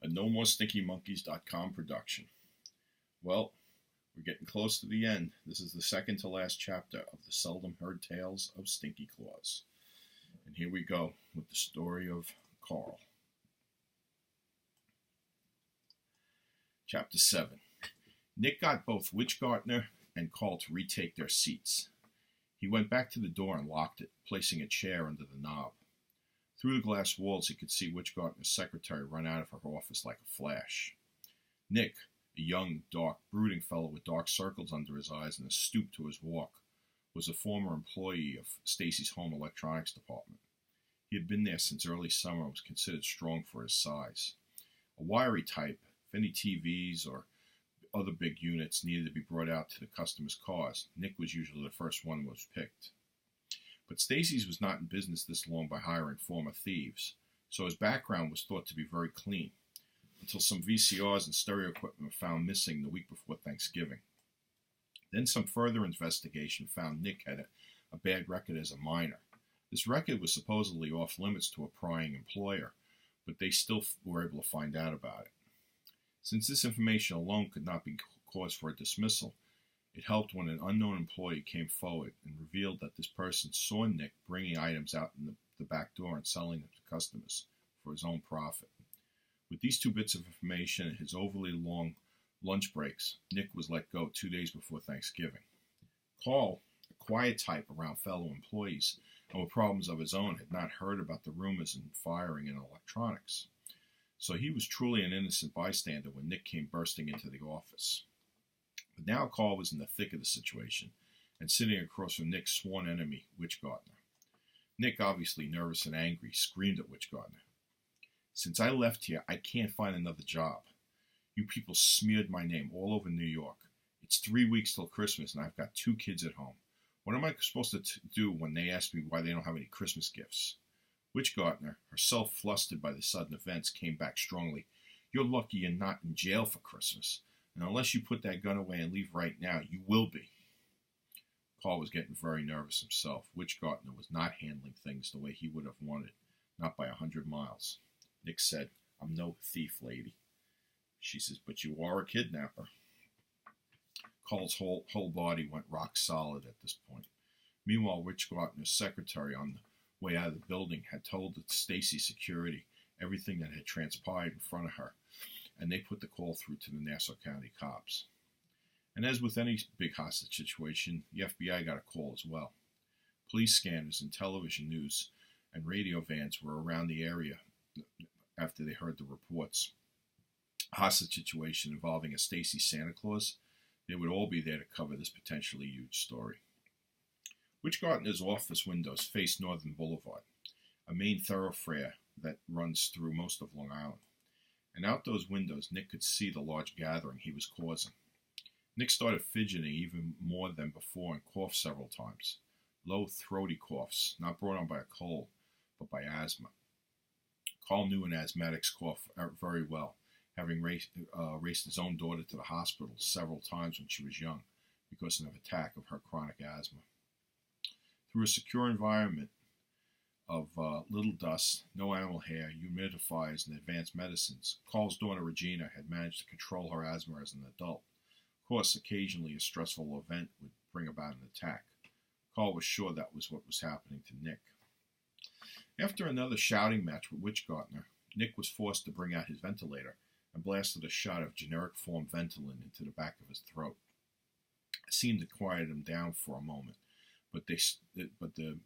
A NoMoreStinkyMonkeys.com production. Well, we're getting close to the end. This is the second to last chapter of the seldom heard tales of Stinky Claus. And here we go with the story of Carl. Chapter 7. Nick got both Witchgartner and Carl to retake their seats. He went back to the door and locked it, placing a chair under the knob. Through the glass walls, he could see Witchgartner's secretary run out of her office like a flash. Nick, a young, dark, brooding fellow with dark circles under his eyes and a stoop to his walk, was a former employee of Stacy's home electronics department. He had been there since early summer and was considered strong for his size. A wiry type, if any TVs or other big units needed to be brought out to the customers' cars, Nick was usually the first one who was picked. But Stacy's was not in business this long by hiring former thieves, so his background was thought to be very clean, until some VCRs and stereo equipment were found missing the week before Thanksgiving. Then some further investigation found Nick had a bad record as a minor. This record was supposedly off limits to a prying employer, but they still were able to find out about it. Since this information alone could not be cause for a dismissal, it helped when an unknown employee came forward and revealed that this person saw Nick bringing items out in the back door and selling them to customers for his own profit. With these two bits of information and his overly long lunch breaks, Nick was let go 2 days before Thanksgiving. Carl, a quiet type around fellow employees and with problems of his own, had not heard about the rumors and firing in electronics. So he was truly an innocent bystander when Nick came bursting into the office. But now Carl was in the thick of the situation and sitting across from Nick's sworn enemy, Witchgartner. Nick, obviously nervous and angry, screamed at Witchgartner. "Since I left here, I can't find another job. You people smeared my name all over New York. It's 3 weeks till Christmas and I've got 2 kids at home. What am I supposed to do when they ask me why they don't have any Christmas gifts?" Witchgartner, herself flustered by the sudden events, came back strongly. "You're lucky you're not in jail for Christmas. And unless you put that gun away and leave right now, you will be." Carl was getting very nervous himself. Witchgartner was not handling things the way he would have wanted, not by 100 miles. Nick said, "I'm no thief, lady." She says, "But you are a kidnapper." Carl's whole body went rock solid at this point. Meanwhile, Witchgartner's secretary on the way out of the building had told the Stacy security everything that had transpired in front of her, and they put the call through to the Nassau County cops. And as with any big hostage situation, the FBI got a call as well. Police scanners and television news and radio vans were around the area after they heard the reports. A hostage situation involving a Stacy Santa Claus, they would all be there to cover this potentially huge story. Witchgartner's office windows faced Northern Boulevard, a main thoroughfare that runs through most of Long Island. And out those windows, Nick could see the large gathering he was causing. Nick started fidgeting even more than before and coughed several times. Low, throaty coughs, not brought on by a cold, but by asthma. Carl knew an asthmatic's cough very well, having raced his own daughter to the hospital several times when she was young because of an attack of her chronic asthma. Through a secure environment of little dust, no animal hair, humidifiers, and advanced medicines, Carl's daughter Regina had managed to control her asthma as an adult. Of course, occasionally a stressful event would bring about an attack. Carl was sure that was what was happening to Nick. After another shouting match with Witchgartner, Nick was forced to bring out his ventilator and blasted a shot of generic form Ventolin into the back of his throat. It seemed to quiet him down for a moment, but the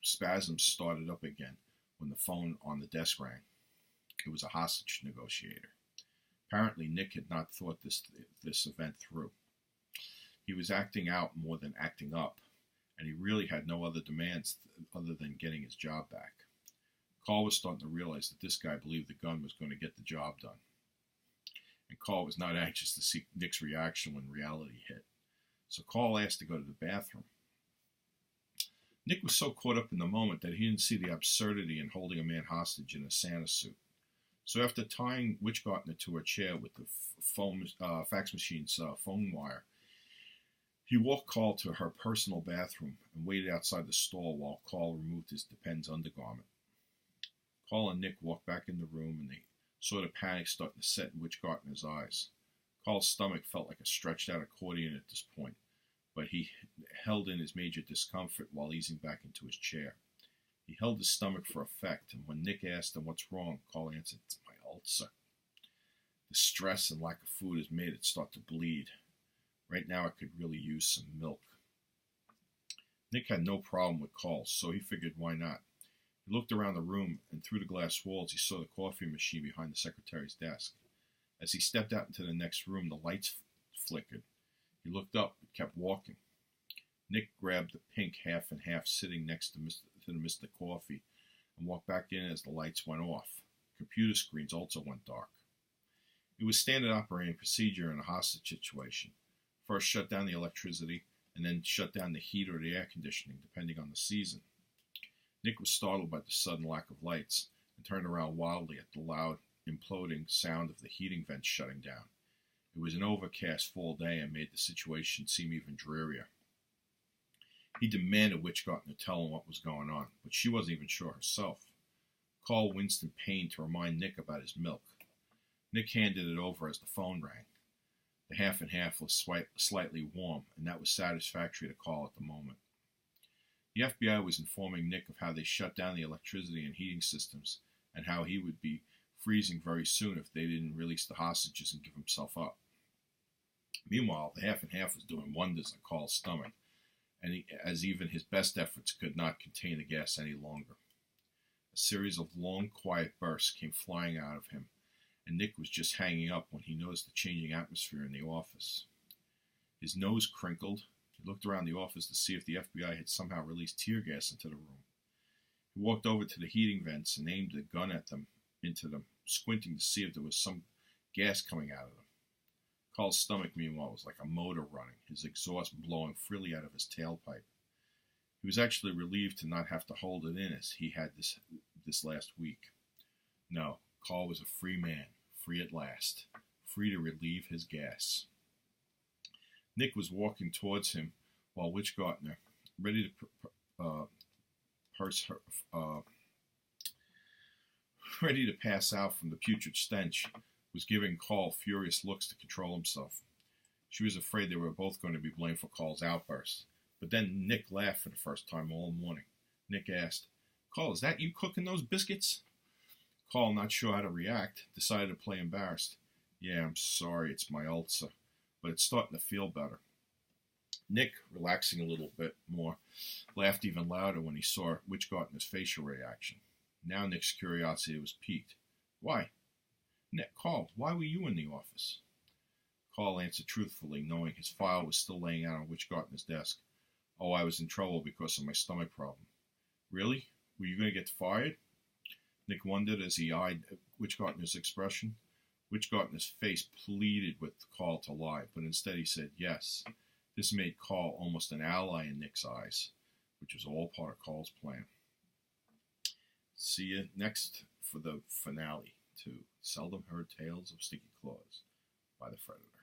spasms started up again when the phone on the desk rang. It was a hostage negotiator. Apparently, Nick had not thought this event through. He was acting out more than acting up, and he really had no other demands other than getting his job back. Carl was starting to realize that this guy believed the gun was going to get the job done. And Carl was not anxious to see Nick's reaction when reality hit. So Carl asked to go to the bathroom. Nick was so caught up in the moment that he didn't see the absurdity in holding a man hostage in a Santa suit. So after tying Witchgartner to her chair with the fax machine's phone wire, he walked Carl to her personal bathroom and waited outside the stall while Carl removed his Depends undergarment. Carl and Nick walked back in the room and they saw the panic starting to set in Witchgartner's eyes. Carl's stomach felt like a stretched-out accordion at this point, but he held in his major discomfort while easing back into his chair. He held his stomach for effect, and when Nick asked him what's wrong, Carl answered, "It's my ulcer. The stress and lack of food has made it start to bleed. Right now I could really use some milk." Nick had no problem with Carl, so he figured why not. He looked around the room, and through the glass walls he saw the coffee machine behind the secretary's desk. As he stepped out into the next room, the lights flickered. He looked up but kept walking. Nick grabbed the pink half and half sitting next to the Mr. Coffee and walked back in as the lights went off. Computer screens also went dark. It was standard operating procedure in a hostage situation. First shut down the electricity, and then shut down the heat or the air conditioning, depending on the season. Nick was startled by the sudden lack of lights and turned around wildly at the loud, imploding sound of the heating vents shutting down. It was an overcast fall day and made the situation seem even drearier. He demanded Witchgartner tell him what was going on, but she wasn't even sure herself. Carl winced in pain to remind Nick about his milk. Nick handed it over as the phone rang. The half and half was slightly warm, and that was satisfactory to Carl at the moment. The FBI was informing Nick of how they shut down the electricity and heating systems, and how he would be freezing very soon if they didn't release the hostages and give himself up. Meanwhile, the half and half was doing wonders in Carl's stomach, and as even his best efforts could not contain the gas any longer. A series of long, quiet bursts came flying out of him, and Nick was just hanging up when he noticed the changing atmosphere in the office. His nose crinkled. He looked around the office to see if the FBI had somehow released tear gas into the room. He walked over to the heating vents and aimed a gun at them, into them, squinting to see if there was some gas coming out of them. Carl's stomach, meanwhile, was like a motor running, his exhaust blowing freely out of his tailpipe. He was actually relieved to not have to hold it in as he had this last week. No, Carl was a free man, free at last, free to relieve his gas. Nick was walking towards him while Witchgartner, ready to pass out from the putrid stench, was giving Carl furious looks to control himself. She was afraid they were both going to be blamed for Carl's outburst. But then Nick laughed for the first time all morning. Nick asked, "Carl, is that you cooking those biscuits?" Carl, not sure how to react, decided to play embarrassed. "Yeah, I'm sorry, it's my ulcer, but it's starting to feel better." Nick, relaxing a little bit more, laughed even louder when he saw Witchgartner's facial reaction. Now Nick's curiosity was piqued. "Why? Nick, Carl, why were you in the office?" Carl answered truthfully, knowing his file was still laying out on Witchgartner's desk. "Oh, I was in trouble because of my stomach problem." "Really? Were you going to get fired?" Nick wondered as he eyed Witchgartner's expression. Witchgartner's face pleaded with Carl to lie, but instead he said yes. This made Carl almost an ally in Nick's eyes, which was all part of Carl's plan. See you next for the finale to Seldom Heard Tales of Stinky Claus by the Freditor.